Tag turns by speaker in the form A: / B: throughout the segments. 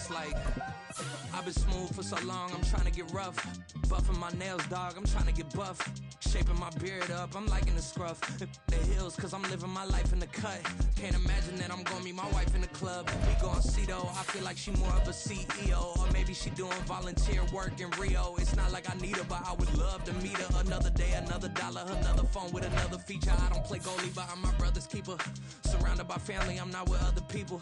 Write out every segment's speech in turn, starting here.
A: It's like, I've been smooth for so long, I'm trying to get rough. Buffing my nails, dog, I'm trying to get buff. Shaping my beard up, I'm liking the scruff. The hills, cause I'm living my life in the cut. Can't imagine that I'm gonna meet my wife in the club. We gon' see though, I feel like she more of a CEO. Or maybe she doing volunteer work in Rio. It's not like I need her, but I would love to meet her. Another day, another dollar, another phone with another feature. I don't play goalie, but I'm my brother's keeper. Surrounded by family, I'm not with other people.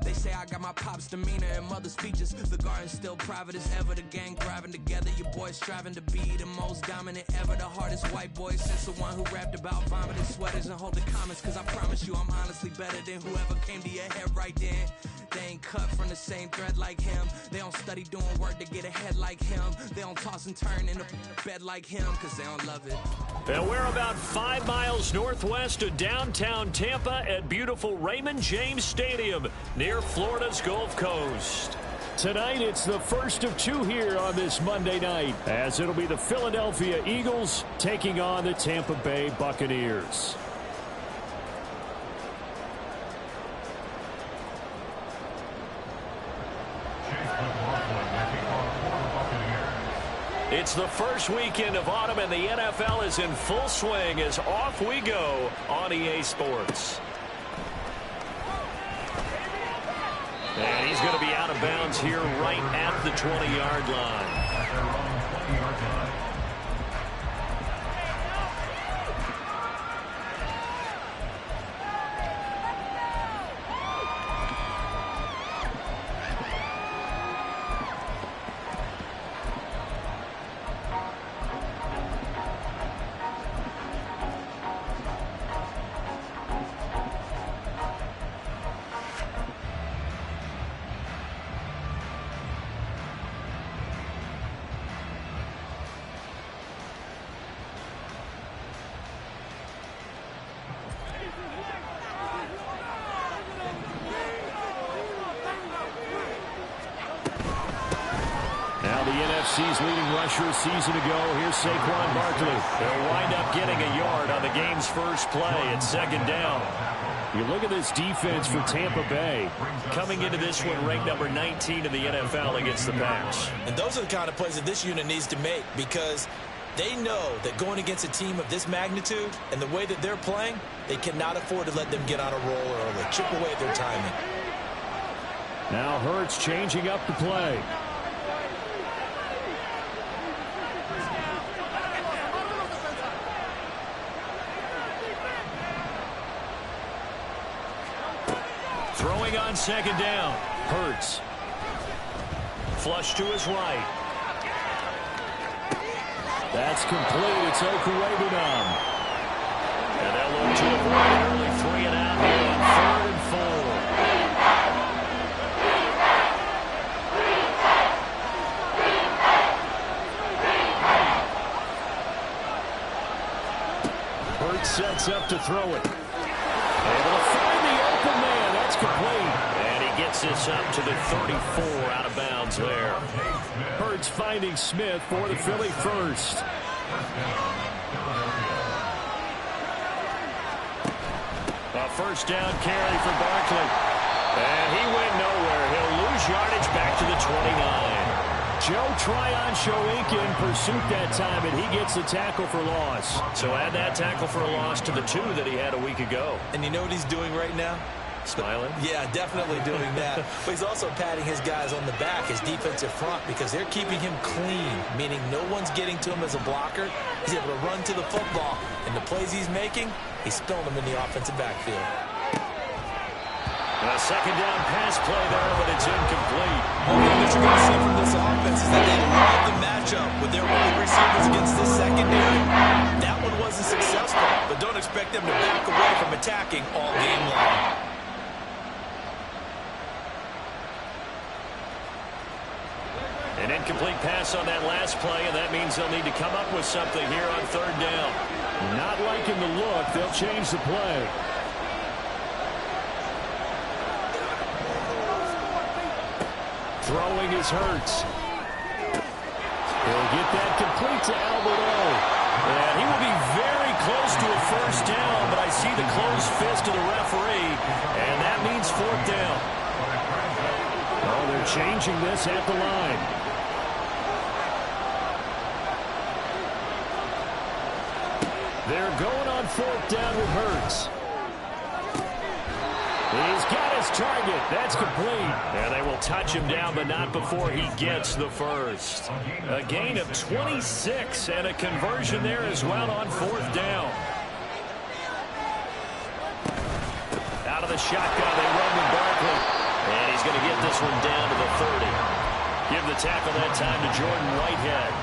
A: They say I got my pop's demeanor and mother's features. The garden's still private as ever. The gang thriving together. Your boys striving to be the most dominant ever. The hardest white boy since the one who rapped about vomiting sweaters and holding comments. Cause I promise you I'm honestly better than whoever came to your head right then. They ain't cut from the same thread like him. They don't study doing work to get ahead like him. They don't toss and turn in the bed like him cause they don't love it.
B: And we're about 5 miles northwest of downtown Tampa at beautiful Raymond James Stadium near Florida's Gulf Coast. Tonight, it's the first of 2 here on this Monday night, as it'll be the Philadelphia Eagles taking on the Tampa Bay Buccaneers. It's the first weekend of autumn, and the NFL is in full swing as off we go on EA Sports. And he's going to be out of bounds here right at the 20-yard line. NFC's leading rusher a season ago. Here's Saquon Barkley. They'll wind up getting a yard on the game's first play at second down. You look at this defense for Tampa Bay. Coming into this one ranked number 19 in the NFL against the pass.
C: And those are the kind of plays that this unit needs to make because they know that going against a team of this magnitude and the way that they're playing, they cannot afford to let them get on a roll early. Chip away at their timing.
B: Now Hurts changing up the play. Throwing on second down. Hurts. Flush to his right. That's complete. It's Okurebunom. And they'll look to avoid an early 3 and out here on 3rd and 4. Hurts sets up to throw it. Able to find the open man. That's complete. And he gets this up to the 34 out of bounds there. Hurts finding Smith for the Philly first. A first down carry for Barkley. And he went nowhere. He'll lose yardage back to the 29. Joe Tryon-Shoyinka in pursuit that time, and he gets the tackle for loss. So add that tackle for a loss to the 2 that he had a week ago.
C: And you know what he's doing right now?
B: Smiling?
C: Yeah, definitely doing that. But he's also patting his guys on the back, his defensive front, because they're keeping him clean, meaning no one's getting to him as a blocker. He's able to run to the football. And the plays he's making, he's spilling them in the offensive backfield.
B: A second down pass play there, but it's incomplete.
C: One thing that you're going to see from this offense is that they love the matchup with their wide receivers against this secondary. That one wasn't successful, but don't expect them to back away from attacking all game long.
B: An incomplete pass on that last play, and that means they'll need to come up with something here on 3rd down. Not liking the look, they'll change the play. Throwing is Hurts. He'll get that complete to Alberto. And he will be very close to a first down, but I see the closed fist of the referee, and that means 4th down. Oh, they're changing this at the line. They're going on 4th down with Hurts. He's got his target. That's complete. And they will touch him down, but not before he gets the first. A gain of 26 and a conversion there as well on 4th down. Out of the shotgun, they run with Barkley. And he's going to get this one down to the 30. Give the tackle that time to Jordan Whitehead.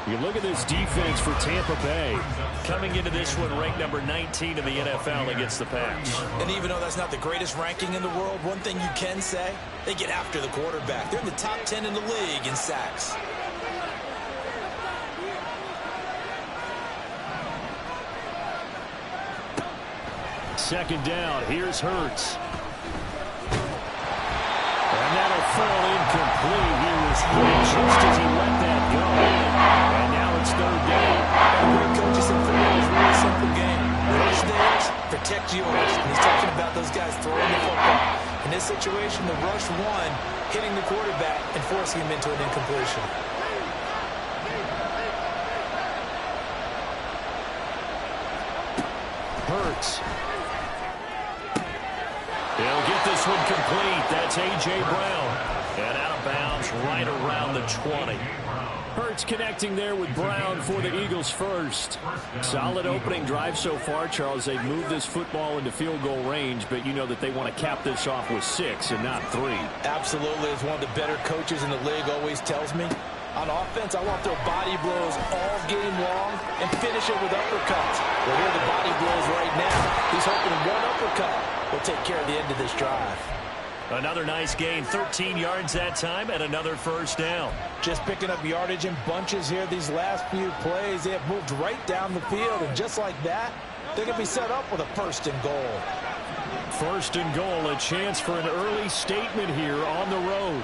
B: You look at this defense for Tampa Bay. Coming into this one ranked number 19 in the NFL against the pass.
C: And even though that's not the greatest ranking in the world, one thing you can say, they get after the quarterback. They're in the top 10 in the league in sacks.
B: Second down, here's Hurts. And that'll fall incomplete. He was hit just as he let that go. And now it's 3rd down.
C: Great coaches in football is a really simple game. Rush theirs, protect yours. And he's talking about those guys throwing the football. In this situation, the rush one, hitting the quarterback and forcing him into an incompletion.
B: Hurts. He'll get this one complete. That's A.J. Brown. And out of bounds right around the 20. Hurts connecting there with Brown for the Eagles first. Solid opening drive so far, Charles. They've moved this football into field goal range, but you know that they want to cap this off with 6 and not 3.
C: Absolutely. As one of the better coaches in the league always tells me, on offense, I want to throw body blows all game long and finish it with uppercuts. Well, here are the body blows right now. He's hoping one uppercut will take care of the end of this drive.
B: Another nice gain, 13 yards that time, and another 1st down.
C: Just picking up yardage in bunches here these last few plays. They have moved right down the field, and just like that, they're going to be set up with a 1st and goal.
B: 1st and goal, a chance for an early statement here on the road.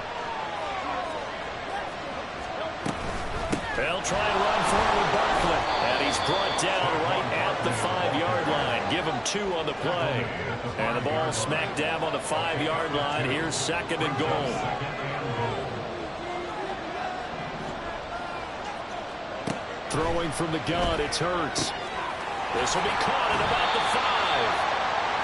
B: They'll try and run forward with Barkley. And he's brought down right at the 5-yard line. Give him 2 on the play. And the ball smack dab on the 5-yard line. Here's 2nd and goal. Throwing from the gun, it's Hurts. This will be caught at about the 5.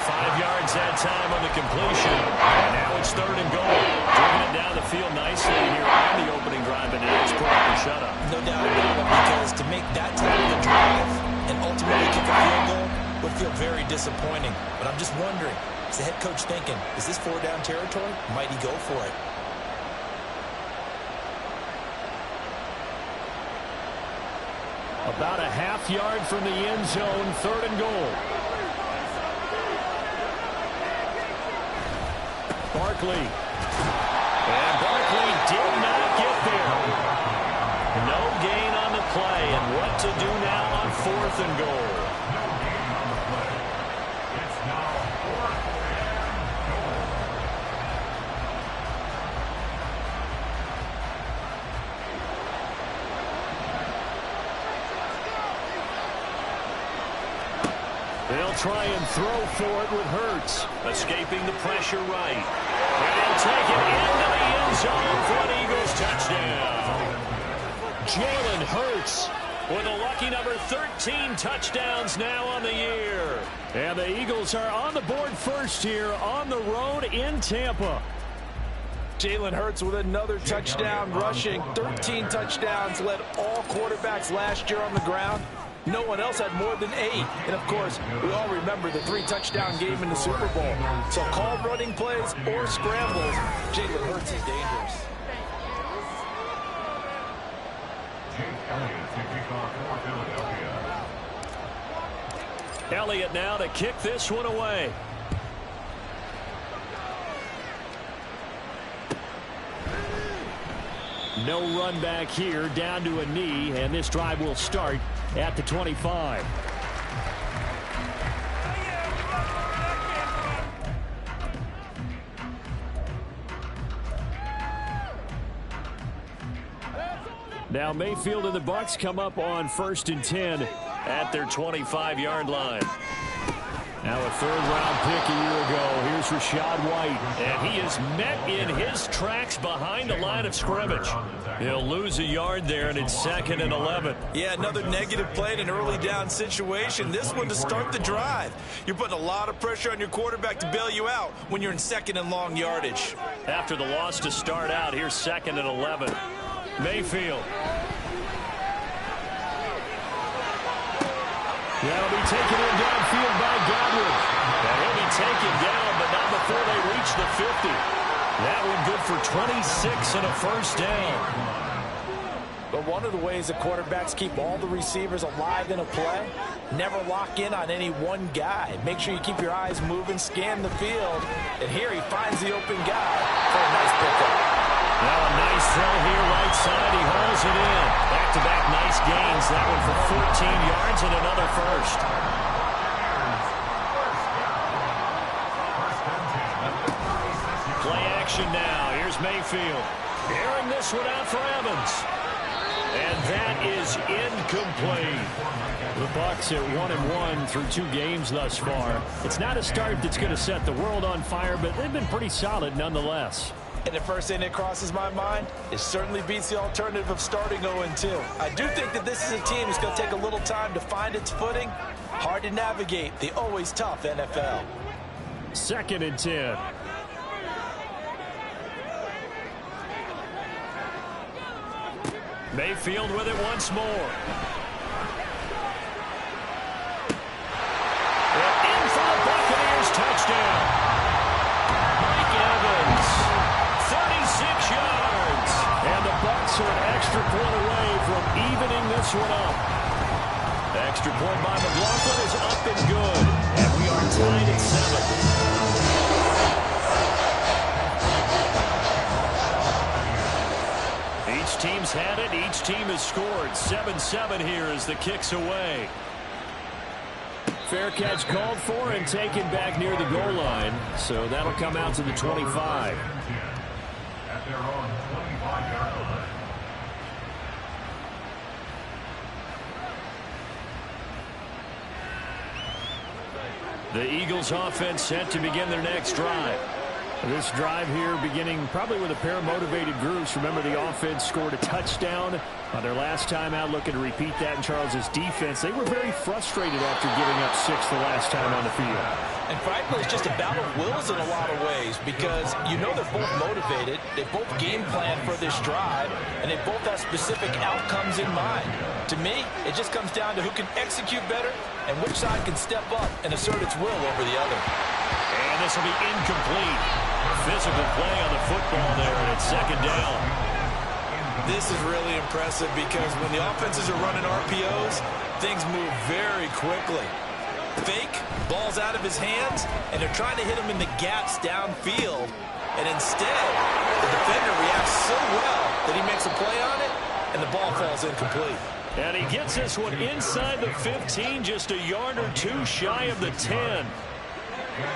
B: 5 yards that time on the completion. And now it's 3rd and goal. Driven it down the field nicely here on the opening drive, and it is proper shutout.
C: No doubt about it, because to make that type of a drive and ultimately kick a field goal would feel very disappointing. But I'm just wondering, is the head coach thinking, is this 4-down territory? Might he go for it?
B: About a half-yard from the end zone, 3rd and goal. Barkley. And Barkley did not get there. No gain on the play. And what to do now on 4th and goal? They'll try and throw for it with Hurts. Escaping the pressure right. And he'll take it into the end zone for an Eagles touchdown. Jalen Hurts with a lucky number 13 touchdowns now on the year. And the Eagles are on the board first here on the road in Tampa.
C: Jalen Hurts with another touchdown rushing. 13 touchdowns, led all quarterbacks last year on the ground. No one else had more than 8. And, of course, we all remember the 3-touchdown game in the Super Bowl. So called running plays or scrambles, Jalen Hurts is dangerous.
B: Elliott now to kick this one away. No run back here, down to a knee, and this drive will start at the 25. Now Mayfield and the Bucs come up on 1st and 10 at their 25-yard line. Now a third-round pick a year ago. Here's Rachaad White. And he is met in his tracks behind the line of scrimmage. He'll lose a yard there, and it's 2nd and 11.
C: Yeah, another negative play in an early down situation. This one to start the drive. You're putting a lot of pressure on your quarterback to bail you out when you're in 2nd and long yardage.
B: After the loss to start out, here's 2nd and 11. Mayfield. That'll be taken in downfield by Godwin. And he'll be taken down, but not before they reach the 50. That one good for 26 and a first down.
C: But one of the ways the quarterbacks keep all the receivers alive in a play, never lock in on any one guy. Make sure you keep your eyes moving, scan the field. And here he finds the open guy for a nice pickup.
B: Now a nice throw here right side. He hauls it in. Back-to-back nice gains. That one for 14 yards and another first. Play action now. Here's Mayfield. Airing this one out for Evans. And that is incomplete. The Bucs at 1-1 through 2 games thus far. It's not a start that's going to set the world on fire, but they've been pretty solid nonetheless.
C: And the first thing that crosses my mind, it certainly beats the alternative of starting 0-2. I do think that this is a team that's going to take a little time to find its footing. Hard to navigate the always tough NFL.
B: 2nd and 10. Mayfield with it once more. In for the Buccaneers, touchdown. Mike Evans, 36 yards. And the Bucs are an extra point away from evening this one up. The extra point by McLaughlin is up and good. And we are tied at 7. Each team's had it. Each team has scored. 7-7 here as the kick's away. Fair catch called for and taken back near the goal line. So that'll come out to the 25.
D: At their own 25-yard line.
B: The Eagles offense set to begin their next drive. This drive here beginning probably with a pair of motivated groups. Remember, the offense scored a touchdown on their last time out, looking to repeat that in Charles's defense. They were very frustrated after giving up 6 the last time on the field.
C: And frankly, it's just a battle of wills in a lot of ways because you know they're both motivated, they both game plan for this drive, and they both have specific outcomes in mind. To me, it just comes down to who can execute better and which side can step up and assert its will over the other.
B: And this will be incomplete. Physical play on the football there, and it's 2nd down.
C: This is really impressive because when the offenses are running RPOs, things move very quickly. Fake, ball's out of his hands, and they're trying to hit him in the gaps downfield. And instead, the defender reacts so well that he makes a play on it, and the ball falls incomplete.
B: And he gets this one inside the 15, just a yard or 2 shy of the 10.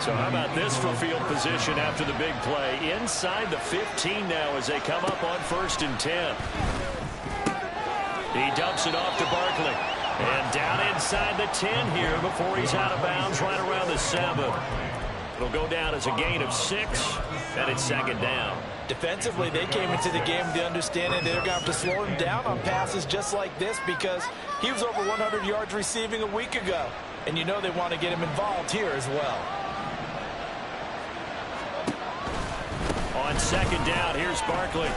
B: So how about this for field position after the big play? Inside the 15 now as they come up on 1st and 10. He dumps it off to Barkley. And down inside the 10 here before he's out of bounds right around the 7. It'll go down as a gain of 6, and it's 2nd down.
C: Defensively, they came into the game with the understanding they're going to have to slow him down on passes just like this because he was over 100 yards receiving a week ago. And you know they want to get him involved here as well.
B: On 2nd down, here's Barkley.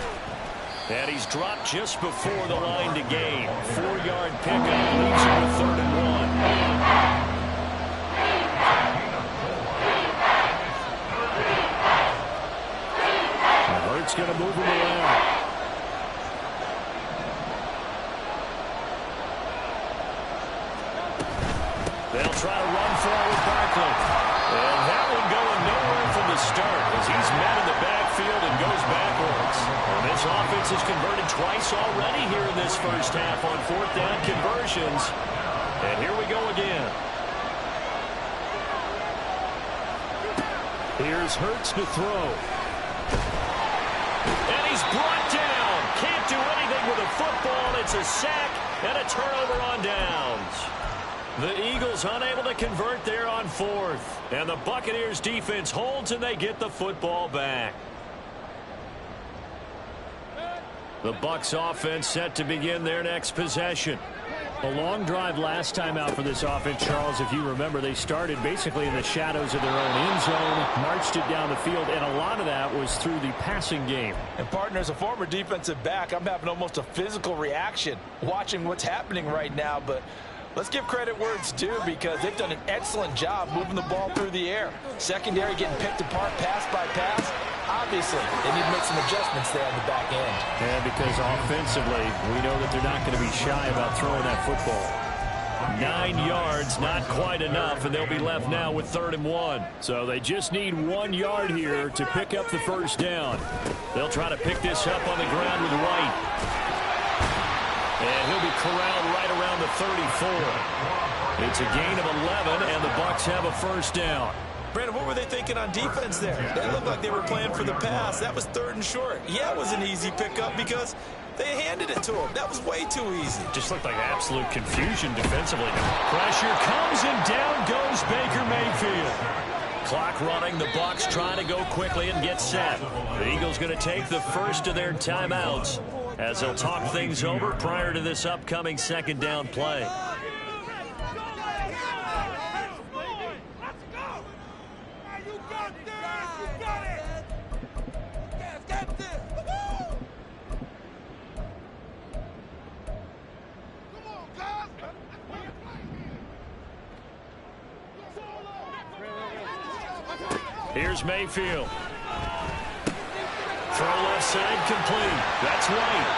B: And he's dropped just before the line to gain. 4-yard pickup leaves him with 3rd and 1. Hurts going to move him around. They'll try to run forward Barkley. And that one going nowhere from the start as he's met in the backfield and goes backwards. And this offense has converted twice already here in this first half on 4th down conversions. And here we go again. Here's Hurts to throw. And he's brought down. Can't do anything with a football. It's a sack and a turnover on downs. The Eagles unable to convert there on 4th. And the Buccaneers defense holds and they get the football back. The Bucs offense set to begin their next possession. A long drive last time out for this offense, Charles. If you remember, they started basically in the shadows of their own end zone, marched it down the field, and a lot of that was through the passing game.
C: And partner, as a former defensive back, I'm having almost a physical reaction watching what's happening right now. But let's give credit where it's due, because they've done an excellent job moving the ball through the air. Secondary getting picked apart pass by pass. Obviously, they need to make some adjustments there on the back end.
B: Yeah, because offensively, we know that they're not going to be shy about throwing that football. 9 yards, not quite enough, and they'll be left now with 3rd and 1. So they just need 1 yard here to pick up the first down. They'll try to pick this up on the ground with White. And he'll be corralled right around the 34. It's a gain of 11, and the Bucs have a first down.
C: Brandon, what were they thinking on defense there? They looked like they were playing for the pass. That was 3rd and short. Yeah, it was an easy pickup because they handed it to him. That was way too easy.
B: Just looked like absolute confusion defensively. Pressure comes, and down goes Baker Mayfield. Clock running. The Bucs trying to go quickly and get set. The Eagles going to take the first of their timeouts as they'll talk things over prior to this upcoming 2nd down play. Here's Mayfield. Throw left side complete. That's White.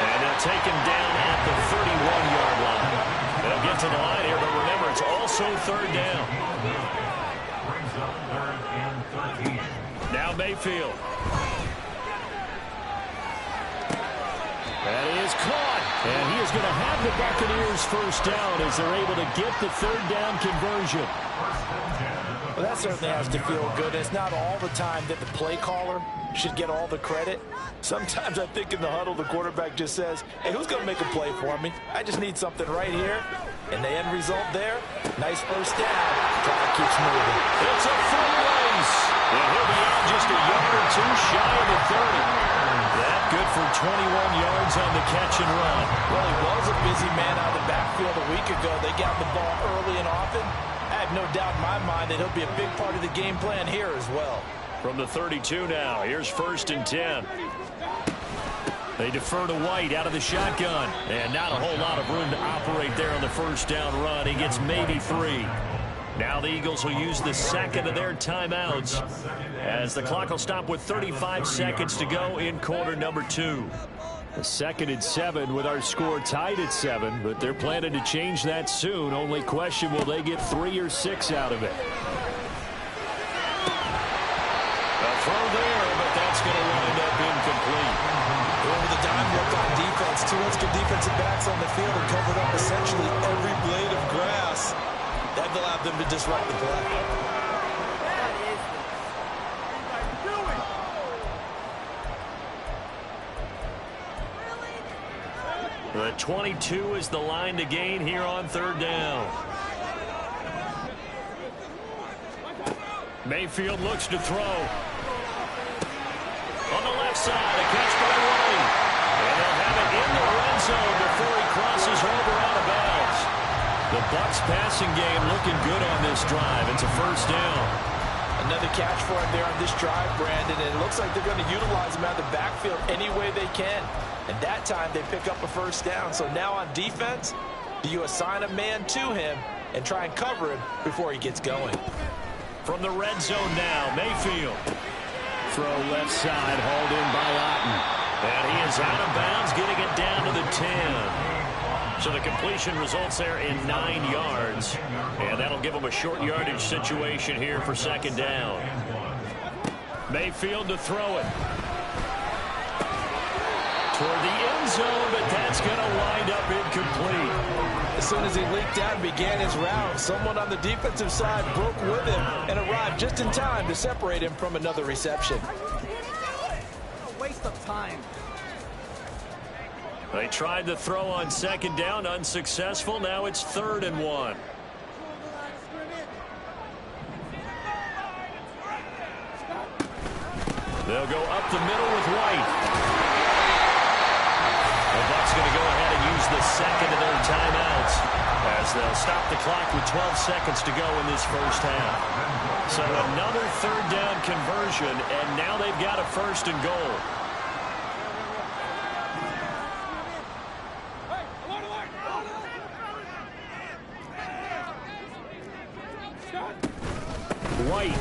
B: And they'll take him down at the 31-yard line. They'll get to the line here, but remember, it's also 3rd down.
D: Brings up 3rd and 13.
B: Now Mayfield. That is caught. And he is going to have the Buccaneers first down as they're able to get the 3rd down conversion.
C: Well, that certainly has to feel good. It's not all the time that the play caller should get all the credit. Sometimes I think in the huddle, the quarterback just says, hey, who's going to make a play for me? I just need something right here. And the end result there, nice first down. Clock keeps moving.
B: It's a full race. And he'll be out just a yard or two shy of the 30. That good for 21 yards on the catch and run.
C: Well, he was a busy man out of the backfield a week ago. They got the ball early and often. I have no doubt in my mind that he'll be a big part of the game plan here as well.
B: From the 32 now, here's 1st and 10. They defer to White out of the shotgun. And not a whole lot of room to operate there on the first down run. He gets maybe 3. Now the Eagles will use the 2nd of their timeouts as the clock will stop with 35 seconds to go in quarter number 2. The 2nd and 7 with our score tied at 7, but they're planning to change that soon. Only question, will they get 3 or 6 out of it? A throw there, but that's going to wind up incomplete.
C: Over the dime look on defense. 2 good defensive backs on the field and covered up essentially every blade of grass. That allowed them to disrupt the play.
B: The 22 is the line to gain here on 3rd down. Mayfield looks to throw. On the left side, a catch by White. And they'll have it in the red zone before he crosses over out of bounds. The Bucs passing game looking good on this drive. It's a first down.
C: Another catch for him there on this drive, Brandon. And it looks like they're going to utilize him out of the backfield any way they can. And that time they pick up a first down. So now on defense, you assign a man to him and try and cover him before he gets going.
B: From the red zone now, Mayfield. Throw left side, hauled in by Otten. And he is out of bounds, getting it down to the 10. So the completion results there in 9 yards. And that'll give him a short yardage situation here for 2nd down. Mayfield to throw it. Toward the end zone, but that's going to wind up incomplete.
C: As soon as he leaked out and began his route, someone on the defensive side broke with him and arrived just in time to separate him from another reception.
E: Waste of time.
B: They tried to throw on second down, unsuccessful. Now it's 3rd and 1. They'll go up the middle with White. The Bucs going to go ahead and use the second of their timeouts as they'll stop the clock with 12 seconds to go in this first half. So another 3rd down conversion, and now they've got a 1st and goal. White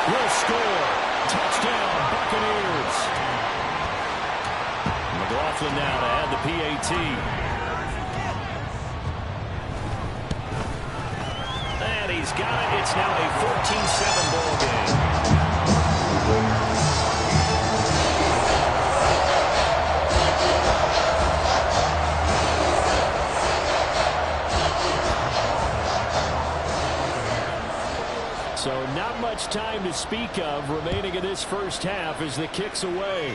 B: will score. Touchdown, Buccaneers. McLaughlin now to add the PAT. And he's got it. It's now a 14-7 ball game. So not much time to speak of remaining in this first half as the kick's away.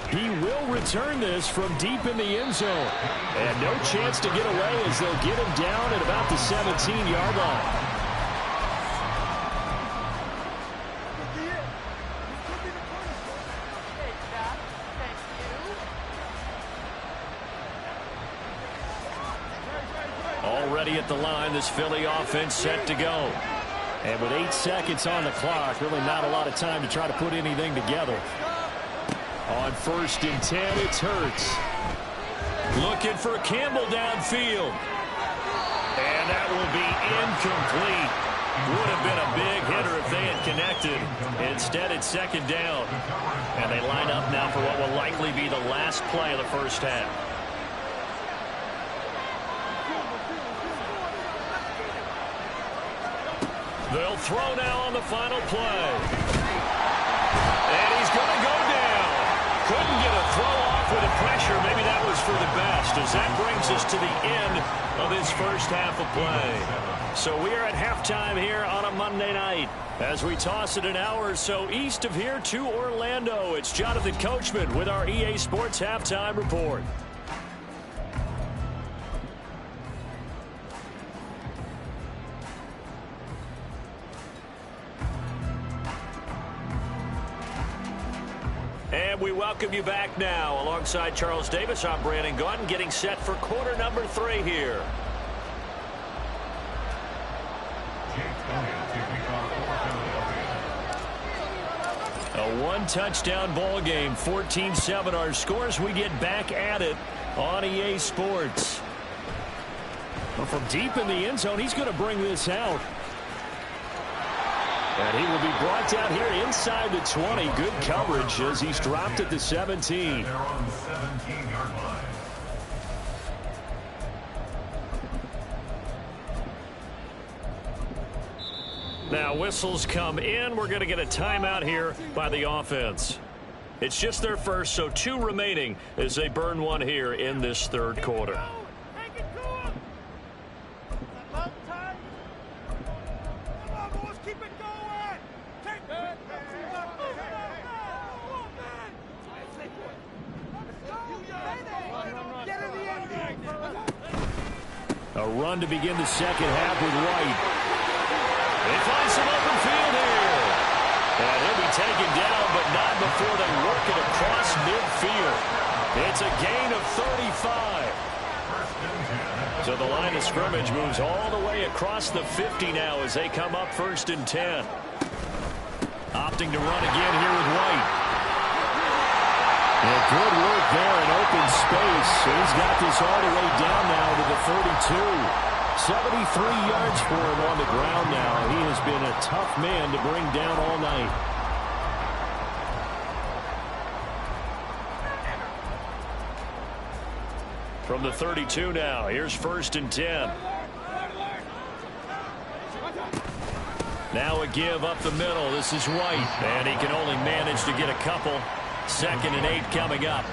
B: He will return this from deep in the end zone. And no chance to get away as they'll get him down at about the 17-yard line. Already at the line, this Philly offense set to go. And with 8 seconds on the clock, really not a lot of time to try to put anything together. On 1st and 10, it's Hurts. Looking for Campbell downfield. And that will be incomplete. Would have been a big hitter if they had connected. Instead, it's 2nd down. And they line up now for what will likely be the last play of the first half. They'll throw now on the final play. And he's going to go down. Couldn't get a throw off with the pressure. Maybe that was for the best, as that brings us to the end of this first half of play. So we are at halftime here on a Monday night. As we toss it an hour or so east of here to Orlando, it's Jonathan Coachman with our EA Sports Halftime Report. And we welcome you back now. Alongside Charles Davis, I'm Brandon Gaudin, getting set for quarter number 3 here. A 1-touchdown ball game, 14-7 our scores. We get back at it on EA Sports. Well, from deep in the end zone, he's going to bring this out. And he will be brought down here inside the 20. Good coverage as he's dropped at the 17. Now whistles come in. We're going to get a timeout here by the offense. It's just their first, so 2 remaining as they burn one here in this 3rd quarter. A run to begin the second half with White. They find some open field here. And he'll be taken down, but not before they work it across midfield. It's a gain of 35. So the line of scrimmage moves all the way across the 50 now as they come up 1st and 10. Opting to run again here with White. And good work there in open space. He's got this all the way down now to the 42. 73 yards for him on the ground now. He has been a tough man to bring down all night. From the 32 now, here's 1st and 10. Now a give up the middle. This is White, and he can only manage to get a couple. 2nd and 8 coming up.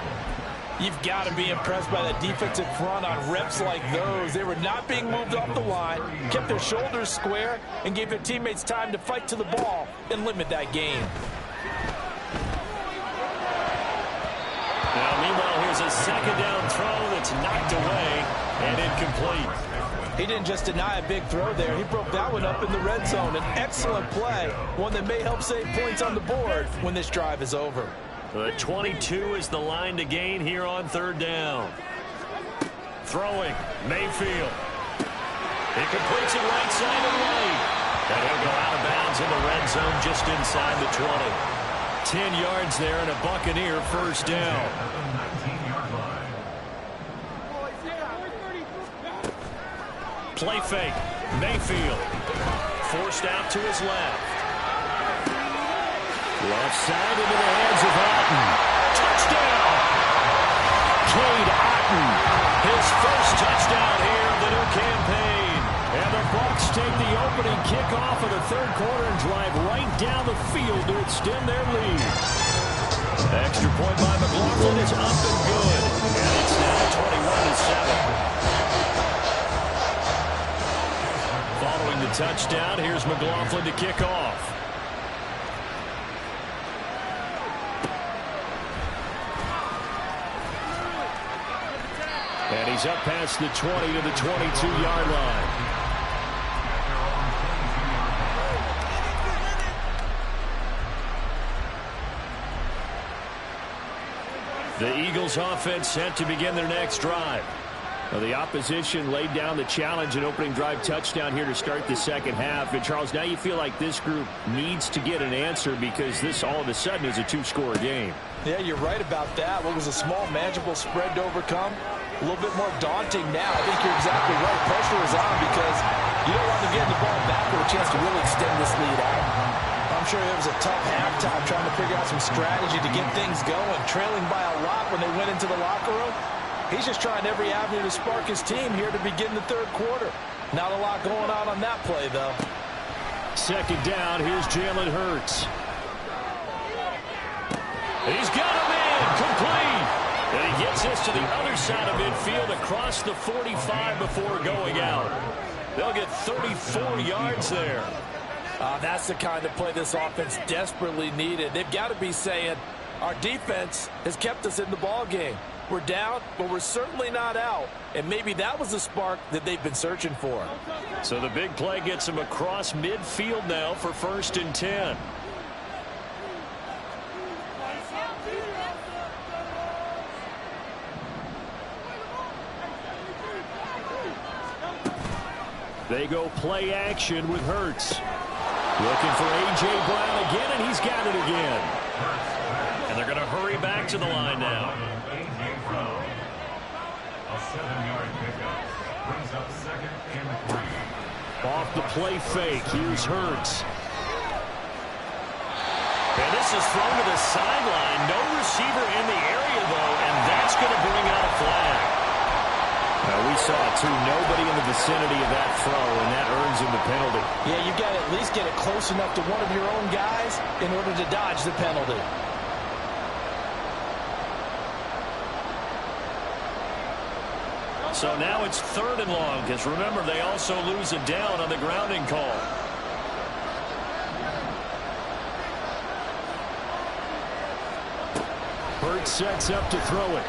C: You've got to be impressed by the defensive front on reps like those. They were not being moved off the line, kept their shoulders square, and gave their teammates time to fight to the ball and limit that gain.
B: is a second down throw that's knocked away and incomplete.
C: He didn't just deny a big throw there. He broke that one up in the red zone. An excellent play, one that may help save points on the board when this drive is over.
B: The 22 is the line to gain here on third down. Throwing, Mayfield. He completes it right side and right. And he'll go out of bounds in the red zone just inside the 20. 10 yards there and a Buccaneer first down. Play fake. Mayfield. Forced out to his left. Left side into the hands of Otten. Touchdown! Cade Otten. His first touchdown here of the new campaign. And the Bucs take the opening kickoff of the third quarter and drive right down the field to extend their lead. Extra point by McLaughlin is up and good. And it's now 21-7. Following the touchdown, here's McLaughlin to kick off. And he's up past the 20 to the 22-yard line. The Eagles offense set to begin their next drive. Well, the opposition laid down the challenge and opening drive touchdown here to start the second half. And, Charles, now you feel like this group needs to get an answer because this all of a sudden is a two-score game.
C: Yeah, you're right about that. What was a small, manageable spread to overcome? A little bit more daunting now. I think you're exactly right. Pressure is on because you don't want to get the ball back with a chance to really extend this lead out. I'm sure it was a tough halftime trying to figure out some strategy to get things going, trailing by a lot when they went into the locker room. He's just trying every avenue to spark his team here to begin the third quarter. Not a lot going on that play, though.
B: Second down, here's Jalen Hurts. He's got him in, complete. And he gets this to the other side of midfield across the 45 before going out. They'll get 34 yards there.
C: That's the kind of play this offense desperately needed. They've got to be saying, our defense has kept us in the ball game. We're down, but we're certainly not out. And maybe that was the spark that they've been searching for.
B: So the big play gets them across midfield now for 1st and 10. They go play action with Hurts. Looking for A.J. Brown again, and he's got it again. And they're going to hurry back to the line now.
D: A 7-yard pickup brings up 2nd and 3.
B: Off the play fake, here's Hurts. And this is thrown to the sideline. No receiver in the area, though, and that's going to bring out a flag. We saw it, too. Nobody in the vicinity of that throw, and that earns him the penalty.
C: Yeah, you've got to at least get it close enough to one of your own guys in order to dodge the penalty.
B: So now it's 3rd and long, because remember, they also lose a down on the grounding call. Hurts sets up to throw it.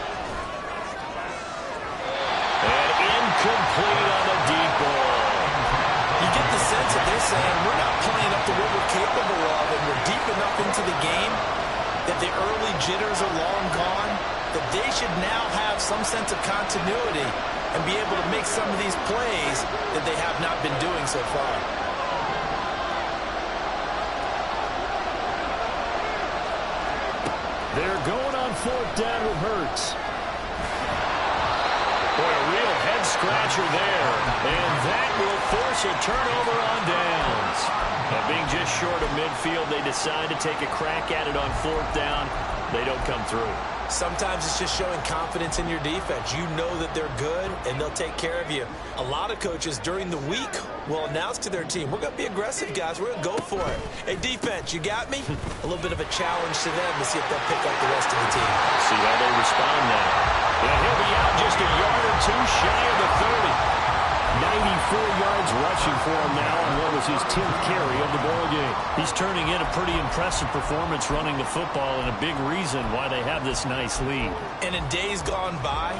B: And incomplete on the deep ball.
C: You get the sense that they're saying we're not playing up to what we're capable of, and we're deep enough into the game that the early jitters are long gone, that they should now have some sense of continuity and be able to make some of these plays that they have not been doing so far.
B: They're going on 4th down with Hurts. Boy, a real head-scratcher there. And that will force a turnover on downs. Now, being just short of midfield, they decide to take a crack at it on 4th down. They don't come through.
C: Sometimes it's just showing confidence in your defense. You know that they're good, and they'll take care of you. A lot of coaches during the week will announce to their team, we're going to be aggressive, guys. We're going to go for it. Hey, defense, you got me? A little bit of a challenge to them to see if they'll pick up the rest of the team.
B: See how they respond now. Yeah, he'll be out just a yard or two shy of the 30. 94 yards rushing for him now on what was his 10th carry of the ball game. He's turning in a pretty impressive performance running the football, and a big reason why they have this nice lead.
C: And in days gone by,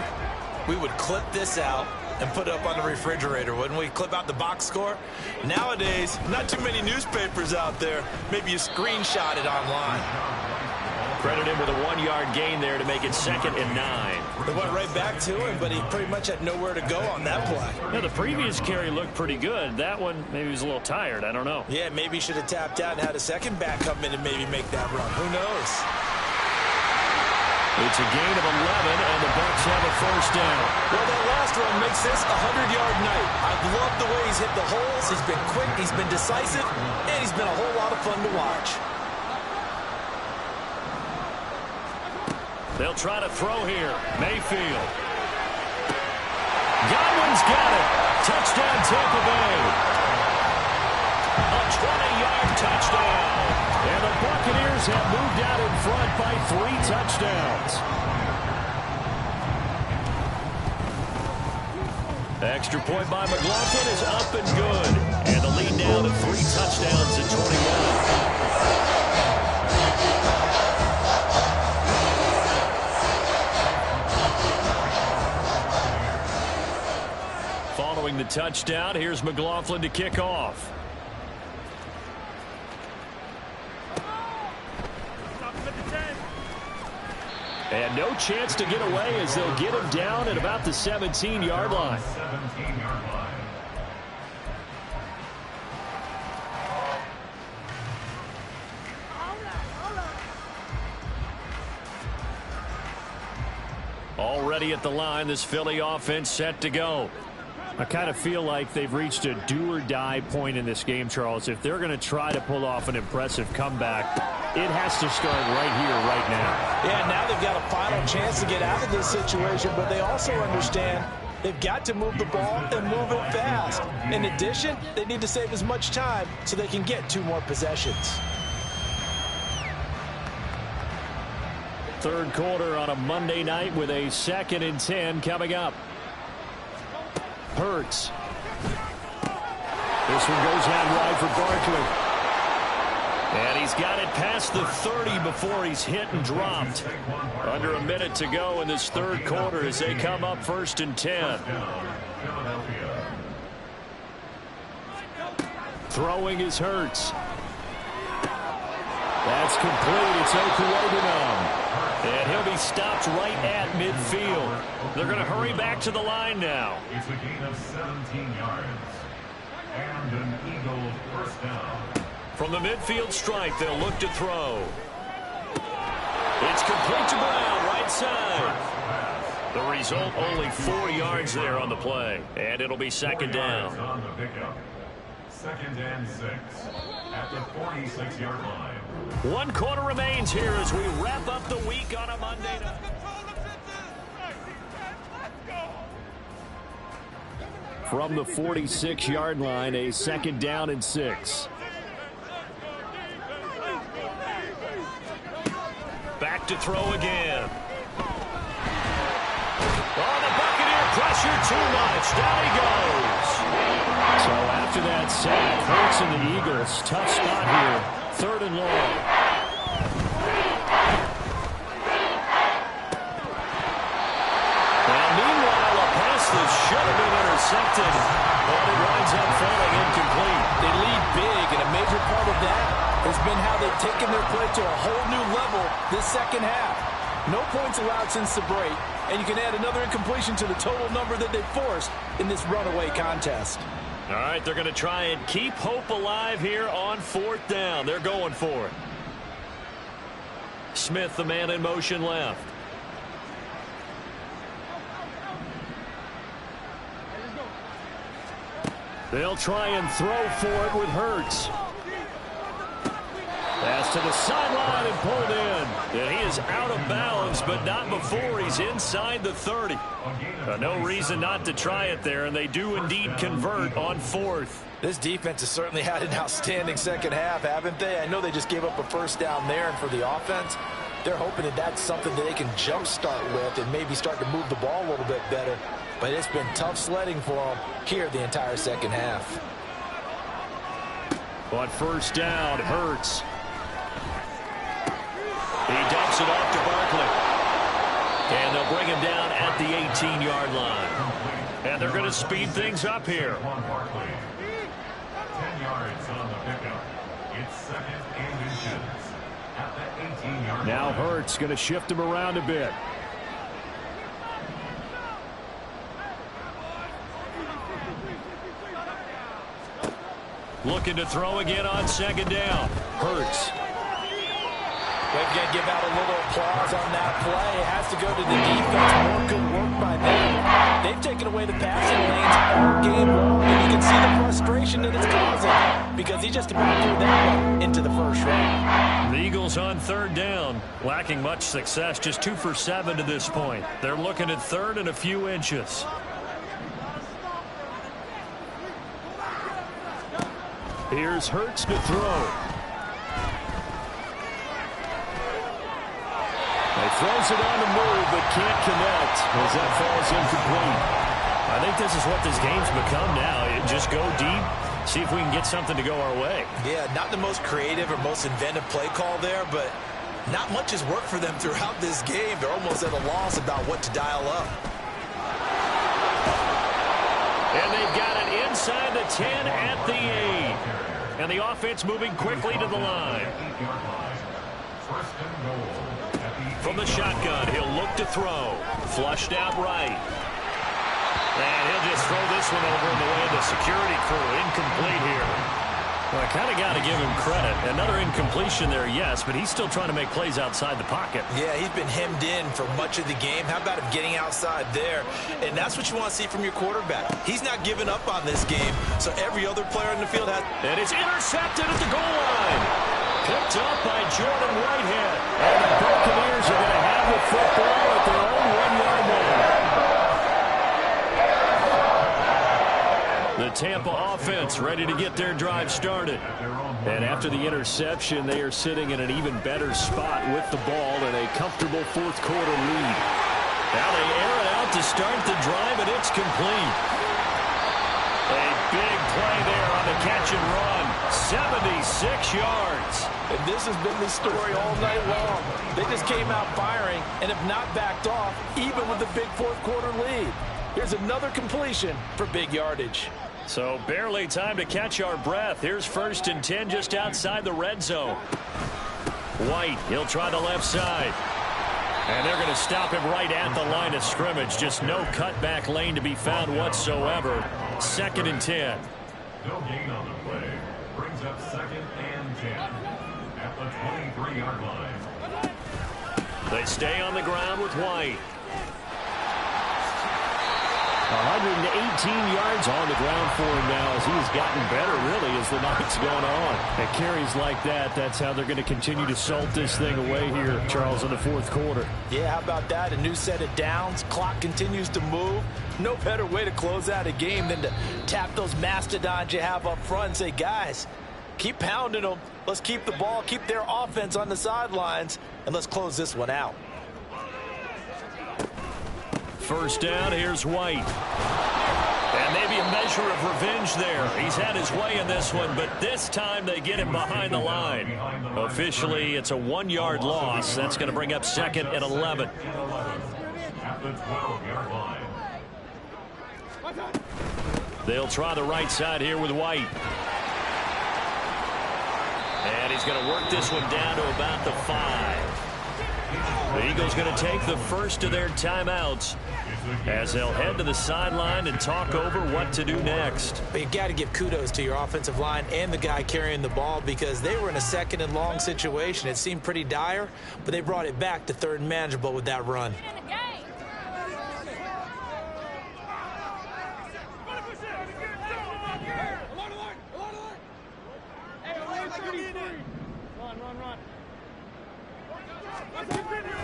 C: we would clip this out and put it up on the refrigerator, wouldn't we? Clip out the box score. Nowadays, not too many newspapers out there. Maybe you screenshot it online.
B: Credit him with a 1-yard gain there to make it 2nd and 9.
C: They went right back to him, but he pretty much had nowhere to go on that play.
B: Now, the previous carry looked pretty good. That one, maybe he was a little tired. I don't know.
C: Yeah, maybe he should have tapped out and had a second back come in and maybe make that run. Who knows?
B: It's a gain of 11, and the Bucs have a first down.
C: Well, that last run makes this a 100-yard night. I've loved the way he's hit the holes. He's been quick, he's been decisive, and he's been a whole lot of fun to watch.
B: They'll try to throw here. Mayfield. Godwin's got it. Touchdown, Tampa Bay. A 20-yard touchdown. And the Buccaneers have moved out in front by 3 touchdowns. The extra point by McLaughlin is up and good. And the lead now to 3 touchdowns at 21. Following the touchdown, here's McLaughlin to kick off. And no chance to get away as they'll get him down at about the 17-yard line.
D: 17-yard line.
B: Already at the line, this Philly offense set to go. I kind of feel like they've reached a do-or-die point in this game, Charles. If they're going to try to pull off an impressive comeback, it has to start right here, right now.
C: Yeah, now they've got a final chance to get out of this situation, but they also understand they've got to move the ball and move it fast. In addition, they need to save as much time so they can get 2 more possessions.
B: Third quarter on a Monday night with a 2nd and 10 coming up. Hurts. This one goes out wide for Barkley. And he's got it past the 30 before he's hit and dropped. Under a minute to go in this third quarter as they come up 1st and 10. Throwing is Hurts. That's complete. It's Okuwabunam. And he'll be stopped right at midfield. They're going to hurry back to the line now.
D: It's a gain of 17 yards. And an Eagle first down.
B: From the midfield stripe, they'll look to throw. It's complete to Brown, right side. The result, only 4 yards there on the play. And it'll be 2nd down.
D: On the pickup. 2nd and 6 at the 46-yard line.
B: 1 quarter remains here as we wrap up the week on a Monday night. From the 46-yard line, a 2nd down and 6. Back to throw again. Oh, the Buccaneer pressure too much. Down he goes. So after that sack, Hurts and the Eagles, tough spot here. 3rd and long. And meanwhile, a pass that should have been intercepted, but it winds up falling incomplete.
C: They lead big, and a major part of that has been how they've taken their play to a whole new level this second half. No points allowed since the break, and you can add another incompletion to the total number that they forced in this runaway contest.
B: All right, they're going to try and keep hope alive here on 4th down. They're going for it. Smith, the man in motion left. They'll try and throw for it with Hurts. Pass to the sideline and pulled in. And he is out of bounds, but not before he's inside the 30. No reason not to try it there, and they do indeed convert on 4th.
C: This defense has certainly had an outstanding second half, haven't they? I know they just gave up a first down there, and for the offense, they're hoping that that's something that they can jumpstart with and maybe start to move the ball a little bit better. But it's been tough sledding for them here the entire second half.
B: On first down, Hurts. He dumps it off to Barkley. And they'll bring him down at the 18-yard line. And they're going to speed things up here.
D: 10 yards on the pickup. It's second and inches at the 18-yard line.
B: Now Hurts going to shift him around a bit. Looking to throw again on second down. Hurts.
C: We're going to give out a little applause on that play. It has to go to the defense. More good work by them. They've taken away the passing lanes all game long, and you can see the frustration that it's causing because he just about threw that one into the first round.
B: The Eagles on third down, lacking much success, just 2 for 7 to this point. They're looking at third and a few inches. Here's Hurts to throw. He throws it on the move, but can't connect as that falls incomplete. I think this is what this game's become now. Just go deep, see if we can get something to go our way.
C: Yeah, not the most creative or most inventive play call there, but not much has worked for them throughout this game. They're almost at a loss about what to dial up.
B: And they've got it inside the 10 at the 8. And the offense moving quickly to the line. From the shotgun, he'll look to throw. Flushed out right. And he'll just throw this one over in the way of the security crew. Incomplete here. Well, I kind of got to give him credit. Another incompletion there, yes, but he's still trying to make plays outside the pocket.
C: Yeah, he's been hemmed in for much of the game. How about him getting outside there? And that's what you want to see from your quarterback. He's not giving up on this game, so every other player in the field has...
B: And it's intercepted at the goal line. Picked up by Jordan Whitehead. And the Buccaneers are going to have the football at their own 1-yard line. The Tampa offense ready to get their drive started. And after the interception, they are sitting in an even better spot with the ball in a comfortable fourth-quarter lead. Now they air it out to start the drive, and it's complete. A big play there on the catch and run. 76 yards.
C: And this has been the story all night long. They just came out firing and have not backed off, even with the big fourth-quarter lead. Here's another completion for big yardage.
B: So barely time to catch our breath. Here's 1st and 10 just outside the red zone. White, he'll try the left side. And they're going to stop him right at the line of scrimmage. Just no cutback lane to be found whatsoever. 2nd and 10.
D: No gain on the play. Brings up 2nd and 10 at the 23-yard line.
B: They stay on the ground with White. 118 yards on the ground for him now as he's gotten better, really, as the night's gone on. And carries like that, that's how they're going to continue to salt this thing away here, Charles, in the fourth quarter.
C: Yeah, how about that? A new set of downs. Clock continues to move. No better way to close out a game than to tap those mastodons you have up front and say, guys, keep pounding them. Let's keep the ball, keep their offense on the sidelines, and let's close this one out.
B: First down, here's White. And maybe a measure of revenge there. He's had his way in this one, but this time they get him behind the line. Officially, it's a 1-yard loss. That's going to bring up 2nd and 11.
D: At the 12-yard line.
B: They'll try the right side here with White. And he's going to work this one down to about the 5. The Eagles going to take the first of their timeouts as they'll head to the sideline and talk over what to do next.
C: But you've got to give kudos to your offensive line and the guy carrying the ball because they were in a 2nd and long situation. It seemed pretty dire, but they brought it back to 3rd and manageable with that run.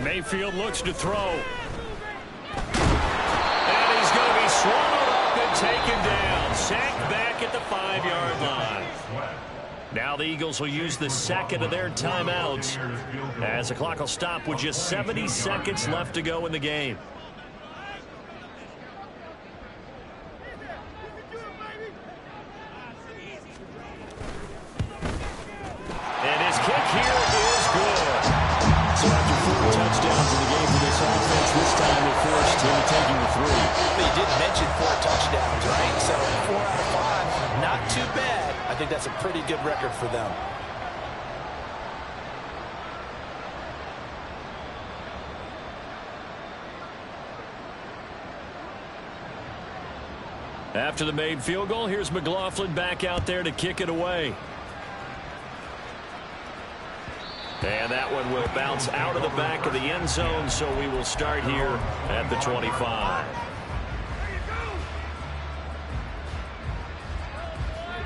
B: Mayfield looks to throw. And he's going to be swallowed up and taken down. Sacked back at the 5-yard line. Now the Eagles will use the 2nd of their timeouts as the clock will stop with just 70 seconds left to go in the game. this time they forced him taking the 3.
C: But you did mention 4 touchdowns, right? So 4 out of 5, not too bad. I think that's a pretty good record for them.
B: After the made field goal, here's McLaughlin back out there to kick it away. And that one will bounce out of the back of the end zone, so we will start here at the 25.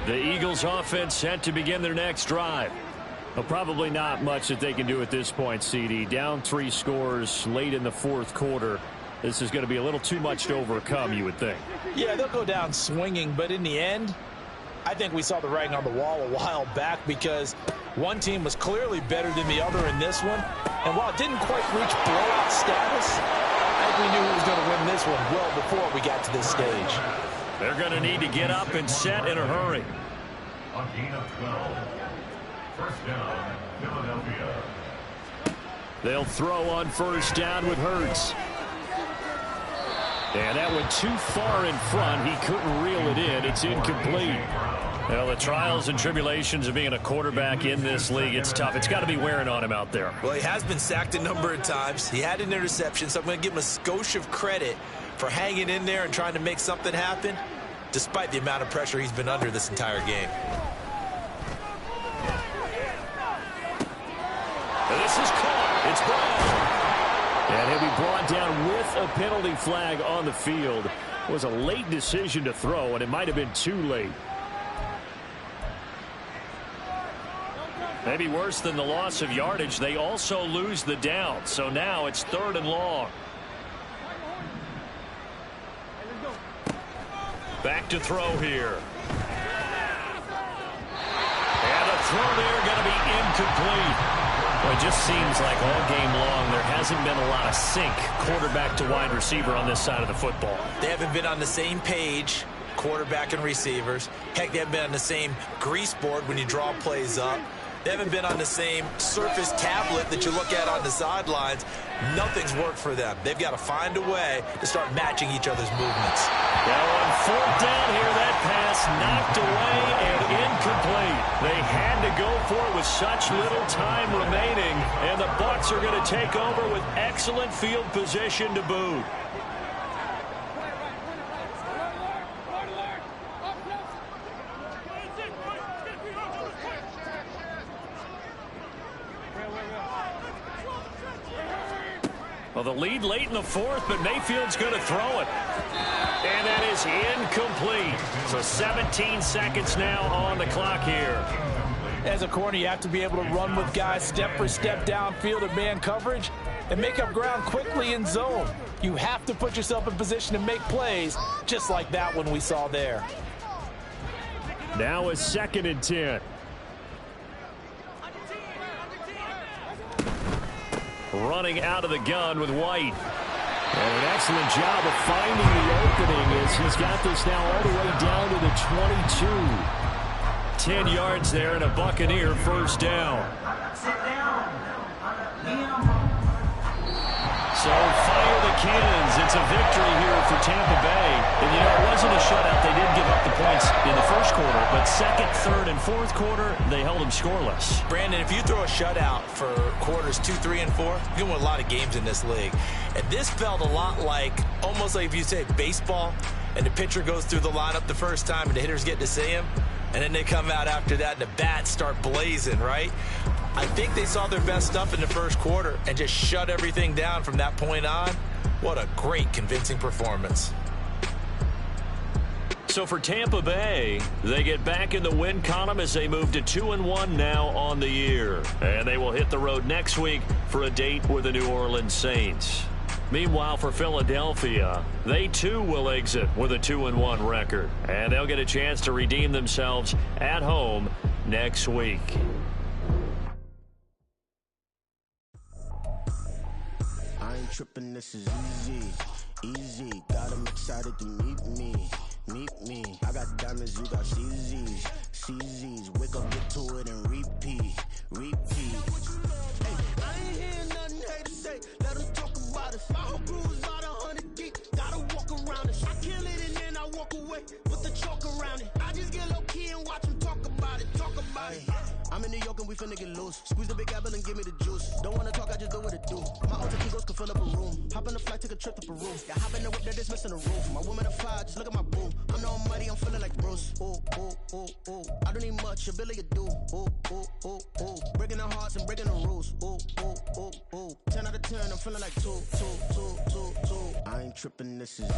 B: The Eagles offense set to begin their next drive. Well, probably not much that they can do at this point, CD. Down 3 scores late in the 4th quarter. This is going to be a little too much to overcome, you would think.
C: Yeah, they'll go down swinging, but in the end, I think we saw the writing on the wall a while back because one team was clearly better than the other in this one. And while it didn't quite reach blowout status, I think we knew who was going to win this one well before we got to this stage.
B: They're going to need to get up and set in a hurry.
D: A gain of 12. First down, Philadelphia.
B: They'll throw on first down with Hurts. And that went too far in front. He couldn't reel it in. It's incomplete. Well, the trials and tribulations of being a quarterback in this league, it's tough. It's got to be wearing on him out there.
C: Well, he has been sacked a number of times. He had an interception, so I'm going to give him a skosh of credit for hanging in there and trying to make something happen, despite the amount of pressure he's been under this entire game.
B: This is caught. It's Brown. And he'll be brought down with a penalty flag on the field. It was a late decision to throw, and it might have been too late. Maybe worse than the loss of yardage, they also lose the down. So now it's 3rd and long. Back to throw here. And a throw there going to be incomplete. Well, it just seems like all game long there hasn't been a lot of sync quarterback to wide receiver on this side of the football.
C: They haven't been on the same page, quarterback and receivers. Heck, they haven't been on the same grease board when you draw plays up. They haven't been on the same Surface tablet that you look at on the sidelines. Nothing's worked for them. They've got to find a way to start matching each other's movements.
B: Now on 4th down here, that pass knocked away and incomplete. They had to go for it with such little time remaining, and the Bucs are going to take over with excellent field position to boot. Well, the lead late in the 4th, but Mayfield's going to throw it. And that is incomplete. So 17 seconds now on the clock here.
C: As a corner, you have to be able to run with guys step for step downfield in man coverage and make up ground quickly in zone. You have to put yourself in position to make plays, just like that one we saw there.
B: Now a 2nd and 10. Running out of the gun with White. And an excellent job of finding the opening as he's got this now all the way down to the 22. 10 yards there and a Buccaneer first down. So fire the cannons. It's a victory here for Tampa Bay. And, you know, it wasn't a shutout. They did give up the points in the 1st quarter. But 2nd, 3rd, and 4th quarter, they held them scoreless.
C: Brandon, if you throw a shutout for quarters 2, 3, and 4, you're going to win a lot of games in this league. And this felt a lot like, almost like if you say baseball, and the pitcher goes through the lineup the first time and the hitters get to see him, and then they come out after that and the bats start blazing, right? I think they saw their best stuff in the 1st quarter and just shut everything down from that point on. What a great, convincing performance.
B: So for Tampa Bay, they get back in the win column as they move to 2-1 now on the year. And they will hit the road next week for a date with the New Orleans Saints. Meanwhile, for Philadelphia, they too will exit with a 2-1 record. And they'll get a chance to redeem themselves at home next week.
E: I ain't tripping, this is easy. Got them excited to meet me. I got diamonds, you got CZs. Wake up, get to it, and repeat. Hey, I ain't hearing nothing hate to say. Let them talk about it. away, put the chalk around it. I just get low key and watch them talk about it, I'm in New York and we finna get loose. Squeeze the big apple and give me the juice. Don't wanna talk, I just do what it do. My alter egos can fill up a room. Hop in the flight, take a trip to Peru. Yeah, hop in the whip that is missing the roof. My woman a fire, just look at my boo. I'm the almighty, I'm feeling like Bruce. Ooh, ooh, ooh, ooh. I don't need much, your Billy you do. Ooh, ooh, ooh, ooh. Breaking the hearts and breaking the rules. Ooh, ooh, ooh, ooh. 10 out of 10, I'm feeling like 2. I ain't tripping, this is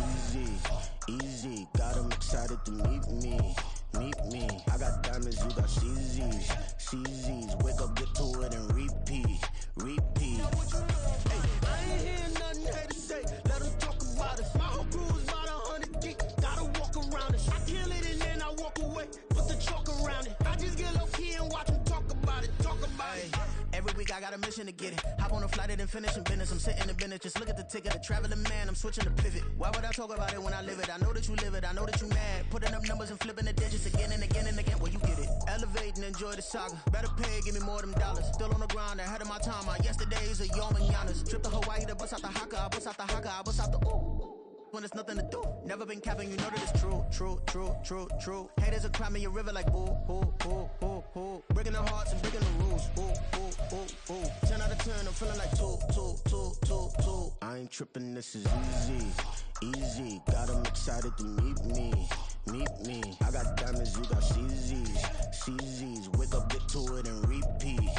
E: easy. Got 'em excited to meet me. I got diamonds, you got CZs. Wake up, get to it and repeat. Hey, I ain't hearing nothing haters say. Let them talk about us. My whole crew is about 100 deep. Gotta walk around it. I kill it and then I walk away. Put the chalk around it. I just get low key and watch them talk about it. Every week I got a mission to get it. Hop on a flight and finish in business. I'm sitting in business, just look at the ticket. A traveling man, I'm switching to pivot. Why would I talk about it when I live it? I know that you live it, I know that you mad. Putting up numbers and flipping the digits again and again and again. Well, you get it. Elevate and enjoy the saga. Better pay, give me more of them dollars. Still on the grind, ahead of my time. My yesterdays are your mananas. Trip to Hawaii to bust out the haka. I bust out the haka, I bust out the ooh. When there's nothing to do. Never been capping, you know that it's true. Haters are climbing your river like boo. Breaking the hearts and breaking the rules. Ooh. 10 out of 10, I'm feeling like 2. I ain't tripping, this is easy. Got 'em excited to meet me. I got diamonds, you got CZs. Wake up, get to it and repeat. Hey,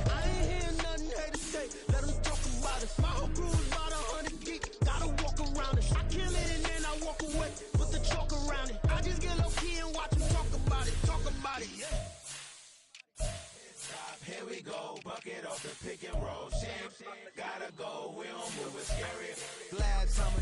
E: I ain't hearing nothing haters say. Let them talk about us. My whole crew is about 100 deep. Gotta walk around it. I kill it and then I walk away. Put the chalk around it. I just get low key and watch them talk about it.
F: Here we go, bucket off the pick and roll. Shit, gotta go, we don't move, it's scary.
G: Glad summer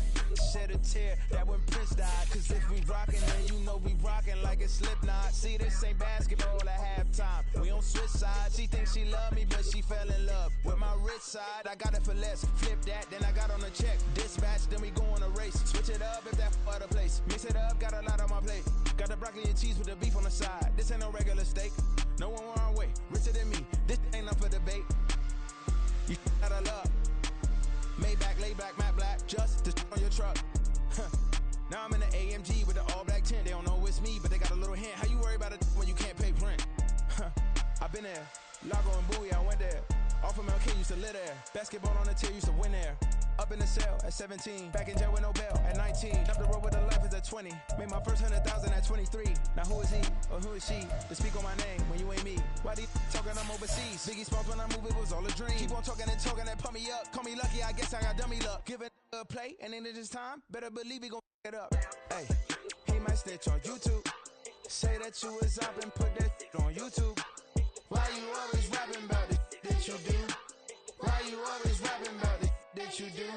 G: shed a tear that when Prince died. Cause if we rockin', then you know we rockin' like it's Slipknot. See, this ain't basketball at halftime. We on switch sides. She thinks she love me, but she fell in love with my rich side. I got it for less. Flip that, then I got on a check. Dispatch, then we go on a race. Switch it up if that other place. Mix it up, got a lot on my plate. Got the broccoli and cheese with the beef on the side. This ain't no regular steak. No one wrong way, richer than me. This ain't up for debate. You out of luck. Maybach, lay back, matte black, just to on your truck. Now I'm in the AMG with the all black tint. They don't know it's me, but they got a little hint. How you worry about it when you can't pay rent? I've been there. Lago and Bowie, I went there. Off of MLK, used to live there. Basketball on the tier, used to win there. Up in the cell at 17. Back in jail with no bail at 19. Up the road with a life is at 20. Made my first 100,000 at 23. Now who is he or who is she to speak on my name when you ain't me? Why these talking I'm overseas? Biggie Smalls when I move, it was all a dream. Keep on talking and pump me up. Call me lucky, I guess I got dummy luck. Give it a play and then this time, better believe he gon' it up. Hey, he might snitch on YouTube. Say that you was up and put that on YouTube. Why you always rapping about the that you do? Why you always rapping about the that you do?